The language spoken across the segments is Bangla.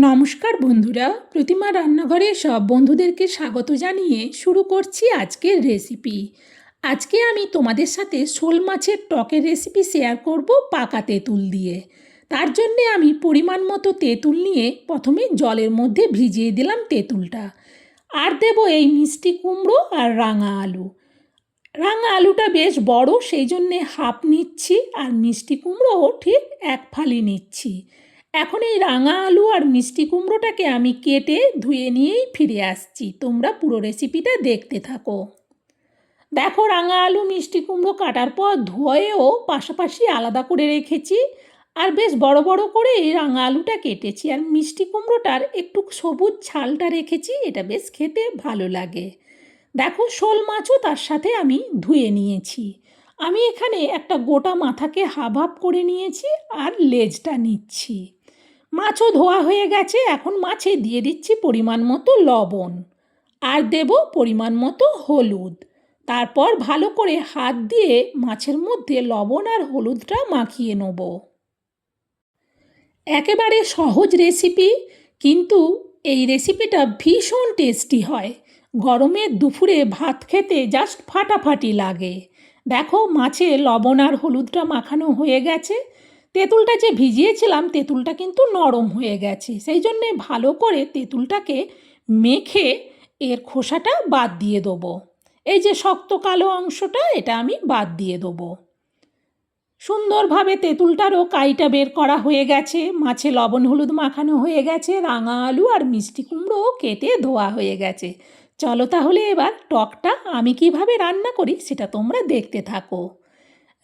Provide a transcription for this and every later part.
নমস্কার বন্ধুরা, প্রতিমা রান্নাঘরে সব বন্ধুদেরকে স্বাগত জানিয়ে শুরু করছি আজকের রেসিপি। আজকে আমি তোমাদের সাথে শোল মাছের টকের রেসিপি শেয়ার করব পাকা তেঁতুল দিয়ে। তার জন্যে আমি পরিমাণ মতো তেঁতুল নিয়ে প্রথমে জলের মধ্যে ভিজিয়ে দিলাম তেঁতুলটা। আর দেব এই মিষ্টি কুমড়ো আর রাঙা আলু। রাঙা আলুটা বেশ বড়, সেই জন্যে হাফ নিচ্ছি, আর মিষ্টি কুমড়োও ঠিক এক ফালি নিচ্ছি। এখন এই রাঙা আলু আর মিষ্টি কুমড়োটাকে আমি কেটে ধুয়ে নিয়েই ফিরে আসছি, তোমরা পুরো রেসিপিটা দেখতে থাকো। দেখো, রাঙা আলু মিষ্টি কুমড়ো কাটার পর ধুয়েও পাশাপাশি আলাদা করে রেখেছি, আর বেশ বড় বড় করে এই রাঙা আলুটা কেটেছি, আর মিষ্টি কুমড়োটার একটু সবুজ ছালটা রেখেছি, এটা বেশ খেতে ভালো লাগে। দেখো, শোল মাছও তার সাথে আমি ধুয়ে নিয়েছি। আমি এখানে একটা গোটা মাথাকে হাফ হাফ করে নিয়েছি, আর লেজটা নিচ্ছি। মাছও ধোয়া হয়ে গেছে, এখন মাছে দিয়ে দিচ্ছি পরিমাণ মতো লবণ, আর দেব পরিমাণ মতো হলুদ। তারপর ভালো করে হাত দিয়ে মাছের মধ্যে লবণ আর হলুদটা মাখিয়ে নেব। একেবারে সহজ রেসিপি, কিন্তু এই রেসিপিটা ভীষণ টেস্টি হয়। গরমের দুপুরে ভাত খেতে জাস্ট ফাটাফাটি লাগে। দেখো, মাছে লবণ আর হলুদটা মাখানো হয়ে গেছে। তেঁতুলটা যে ভিজিয়েছিলাম, তেঁতুলটা কিন্তু নরম হয়ে গেছে, সেই জন্যে ভালো করে তেঁতুলটাকে মেখে এর খোসাটা বাদ দিয়ে দেবো। এই যে শক্ত কালো অংশটা, এটা আমি বাদ দিয়ে দেবো। সুন্দরভাবে তেঁতুলটারও কাইটা বের করা হয়ে গেছে, মাছে লবণ হলুদ মাখানো হয়ে গেছে, রাঙা আলু আর মিষ্টি কুমড়োও কেটে ধোয়া হয়ে গেছে। চলো তাহলে এবার টকটা আমি কিভাবে রান্না করি সেটা তোমরা দেখতে থাকো।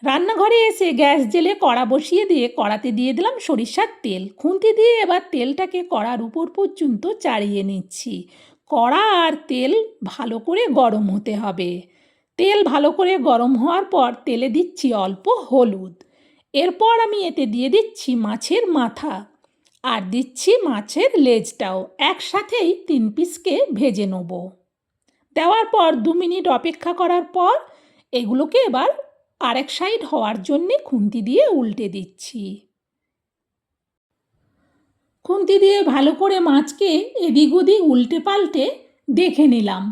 রান্নাঘরে এসে গ্যাস জেলে কড়া বসিয়ে দিয়ে কড়াতে দিয়ে দিলাম সরিষার তেল। খুন্তি দিয়ে এবার তেলটাকে কড়ার উপর পর্যন্ত চাড়িয়ে নিচ্ছি। কড়া আর তেল ভালো করে গরম হতে হবে। তেল ভালো করে গরম হওয়ার পর তেলে দিচ্ছি অল্প হলুদ। এরপর আমি এতে দিয়ে দিচ্ছি মাছের মাথা, আর দিচ্ছি মাছের লেজটাও। একসাথেই 3 পিসকে ভেজে নেব। দেওয়ার পর 2 মিনিট অপেক্ষা করার পর এগুলোকে এবার আরেক সাইড হওয়ার জন্যে খুন্তি দিয়ে উল্টে দিচ্ছি। খুন্তি দিয়ে ভালো করে মাছকে এদিক ওদিক উল্টে পাল্টে দেখে নিলাম।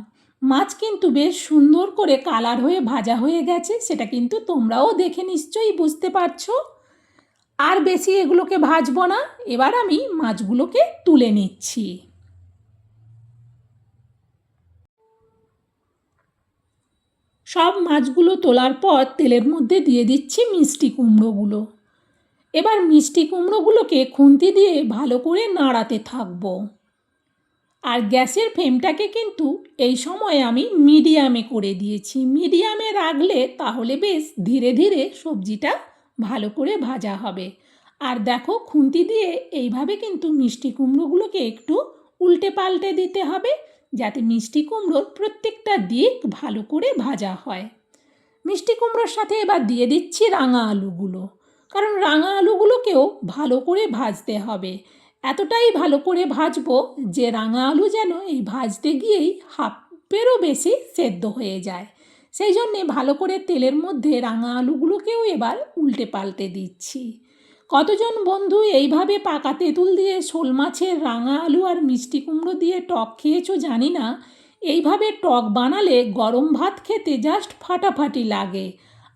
মাছ কিন্তু বেশ সুন্দর করে কালার হয়ে ভাজা হয়ে গেছে, সেটা কিন্তু তোমরাও দেখে নিশ্চয়ই বুঝতে পারছো। আর বেশি এগুলোকে ভাজবো না, এবার আমি মাছগুলোকে তুলে নিচ্ছি। সব মাছগুলো তোলার পর তেলের মধ্যে দিয়ে দিচ্ছি মিষ্টি কুমড়োগুলো। এবার মিষ্টি কুমড়োগুলোকে খুন্তি দিয়ে ভালো করে নাড়াতে থাকবো। আর গ্যাসের ফ্লেমটাকে কিন্তু এই সময় আমি মিডিয়ামে করে দিয়েছি। মিডিয়ামে রাখলে তাহলে বেশ ধীরে ধীরে সবজিটা ভালো করে ভাজা হবে। আর দেখো, খুন্তি দিয়ে এইভাবে কিন্তু মিষ্টি কুমড়োগুলোকে একটু উল্টে পাল্টে দিতে হবে, যাতে মিষ্টি কুমড়োর প্রত্যেকটা দিক ভালো করে ভাজা হয়। মিষ্টি কুমড়োর সাথে এবার দিয়ে দিচ্ছি রাঙা আলুগুলো, কারণ রাঙা আলুগুলোকেও ভালো করে ভাজতে হবে। এতটাই ভালো করে ভাজবো যে রাঙা আলু যেন এই ভাজতে গিয়েই হাফেরও বেশি সেদ্ধ হয়ে যায়। সেই জন্যে ভালো করে তেলের মধ্যে রাঙা আলুগুলোকেও এবার উল্টে পাল্টে দিচ্ছি। কতজন বন্ধু এইভাবে পাকা তেঁতুল দিয়ে শোল মাছের রাঙা আলু আর মিষ্টি কুমড়ো দিয়ে টক খেয়েছো জানি না। এইভাবে টক বানালে গরম ভাত খেতে জাস্ট ফাটাফাটি লাগে।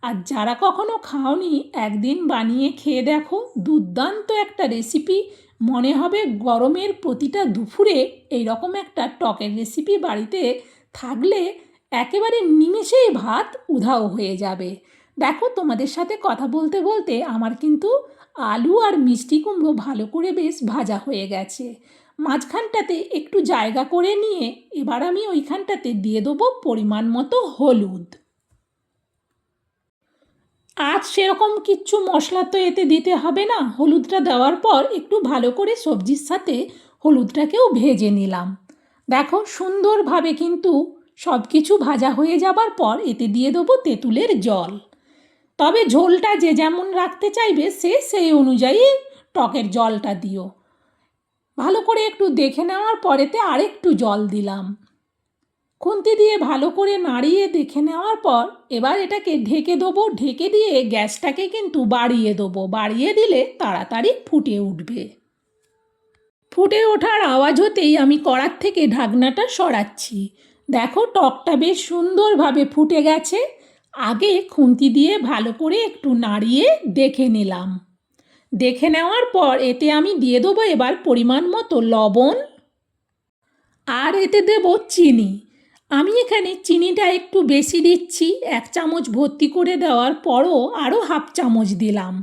আর যারা কখনো খাওনি, একদিন বানিয়ে খেয়ে দেখো, দুর্দান্ত একটা রেসিপি। মনে হবে গরমের প্রতিটা দুপুরে এইরকম একটা টকের রেসিপি বাড়িতে থাকলে একেবারে নিমেষেই ভাত উধাও হয়ে যাবে। দেখো, তোমাদের সাথে কথা বলতে বলতে আমার কিন্তু আলু আর মিষ্টি কুমড়ো ভালো করে বেশ ভাজা হয়ে গেছে। মাঝখানটাতে একটু জায়গা করে নিয়ে এবার আমি ওইখানটাতে দিয়ে দেবো পরিমাণ মতো হলুদ। আজ সেরকম কিচ্ছু মশলা তো এতে দিতে হবে না। হলুদটা দেওয়ার পর একটু ভালো করে সবজির সাথে হলুদটাকেও ভেজে নিলাম। দেখো, সুন্দরভাবে কিন্তু সব কিছু ভাজা হয়ে যাবার পর এতে দিয়ে দেবো তেঁতুলের জল। তবে ঝোলটা যে যেমন রাখতে চাইবে সে সেই অনুযায়ী টকের জলটা দিও। ভালো করে একটু দেখে নেওয়ার পরেতে আরেকটু জল দিলাম। খুন্তি দিয়ে ভালো করে নাড়িয়ে দেখে নেওয়ার পর এবার এটাকে ঢেকে দেবো। ঢেকে দিয়ে গ্যাসটাকে কিন্তু বাড়িয়ে দেবো, বাড়িয়ে দিলে তাড়াতাড়ি ফুটে উঠবে। ফুটে ওঠার আওয়াজ হতেই আমি কড়ার থেকে ঢাকনাটা সরাচ্ছি। দেখো টকটা বেশ সুন্দরভাবে ফুটে গেছে। আগে খুন্তি দিয়ে ভালো করে একটু নাড়িয়ে দেখে নিলাম। দেখে নেওয়ার পর এতে আমি দিয়ে দেবো এবার পরিমাণ মতো লবণ, আর এতে দেব চিনি। আমি এখানে চিনিটা একটু বেশি দিচ্ছি, 1 চামচ ভর্তি করে দেওয়ার পরও আরও হাফ চামচ দিলাম।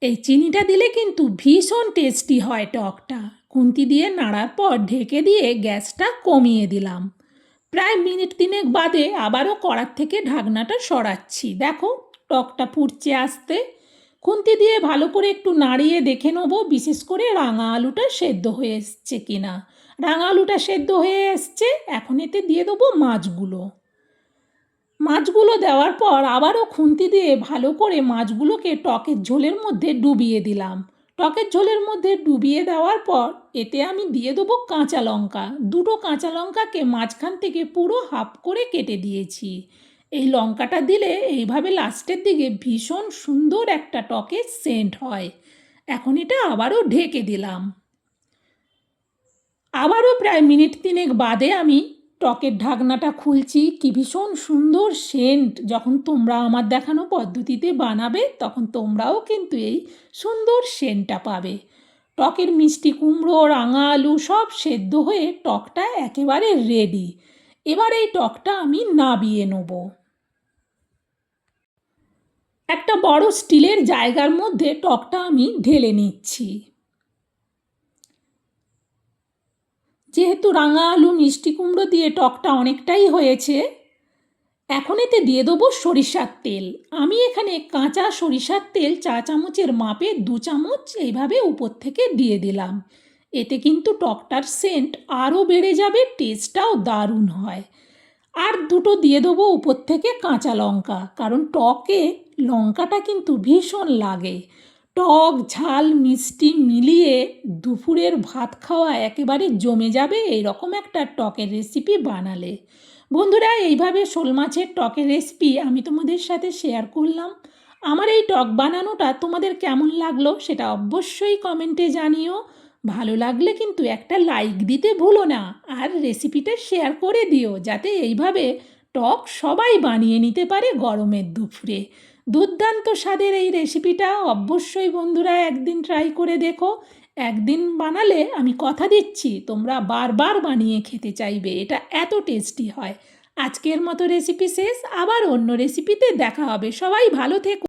এই চিনিটা দিলে কিন্তু ভীষণ টেস্টি হয় টকটা। খুন্তি দিয়ে নাড়ার পর ঢেকে দিয়ে গ্যাসটা কমিয়ে দিলাম। প্রায় মিনিট 3 বাদে আবারও কড়ার থেকে ঢাকনাটা সরাচ্ছি। দেখো টকটা ফুটছে আস্তে। খুন্তি দিয়ে ভালো করে একটু নাড়িয়ে দেখে নেবো বিশেষ করে রাঙা আলুটা সেদ্ধ হয়ে এসছে কিনা। রাঙা আলুটা সেদ্ধ হয়ে এসছে। এখন এতে দিয়ে দেবো মাছগুলো দেওয়ার পর আবারও খুন্তি দিয়ে ভালো করে মাছগুলোকে টকের ঝোলের মধ্যে ডুবিয়ে দিলাম। টকের ঝোলের মধ্যে ডুবিয়ে দেওয়ার পর এতে আমি দিয়ে দেবো কাঁচা লঙ্কা। 2টো কাঁচা লঙ্কাকে মাঝখান থেকে পুরো হাফ করে কেটে দিয়েছি। এই লঙ্কাটা দিলে এইভাবে লাস্টের দিকে ভীষণ সুন্দর একটা টকের সেন্ট হয়। এখন এটা আবারও ঢেকে দিলাম। আবারও প্রায় মিনিট 3 বাদে আমি টকের ঢাকনাটা খুলছি। কি ভীষণ সুন্দর সেন্ট! যখন তোমরা আমার দেখানো পদ্ধতিতে বানাবে তখন তোমরাও কিন্তু এই সুন্দর সেন্টটা পাবে। টকের মিষ্টি কুমড়ো, রাঙা আলু সব সেদ্ধ হয়ে টকটা একেবারে রেডি। এবার এই টকটা আমি নাবিয়ে নেব। একটা বড় স্টিলের জায়গার মধ্যে টকটা আমি ঢেলে নিচ্ছি। যেহেতু রাঙা আলু মিষ্টি কুমড়ো দিয়ে টকটা অনেকটাই হয়েছে, এখন এতে দিয়ে দেবো সরিষার তেল। আমি এখানে কাঁচা সরিষার তেল 4 চামচের মাপে 2 চামচ এইভাবে উপর থেকে দিয়ে দিলাম। এতে কিন্তু টকটার সেন্ট আরও বেড়ে যাবে, টেস্টটাও দারুণ হয়। আর 2টো দিয়ে দেবো উপর থেকে কাঁচা লঙ্কা, কারণ টকে লঙ্কাটা কিন্তু ভীষণ লাগে। টক ঝাল মিষ্টি মিলিয়ে দুপুরের ভাত খাওয়া একেবারে জমে যাবে এইরকম একটা টকের রেসিপি বানালে। বন্ধুরা, এইভাবে শোল মাছের টকের রেসিপি আমি তোমাদের সাথে শেয়ার করলাম। আমার এই টক বানানোটা তোমাদের কেমন লাগলো সেটা অবশ্যই কমেন্টে জানিও। ভালো লাগলে কিন্তু একটা লাইক দিতে ভুলো না, আর রেসিপিটা শেয়ার করে দিও যাতে এইভাবে টক সবাই বানিয়ে নিতে পারে গরমের দুপুরে। দুর্দান্ত স্বাদের এই রেসিপিটা অবশ্যই বন্ধুরা একদিন ট্রাই করে দেখো। একদিন বানালে আমি কথা দিচ্ছি তোমরা বারবার বানিয়ে খেতে চাইবে, এটা এত টেস্টি হয়। আজকের মতো রেসিপি শেষ, আবার অন্য রেসিপিতে দেখা হবে। সবাই ভালো থেকো।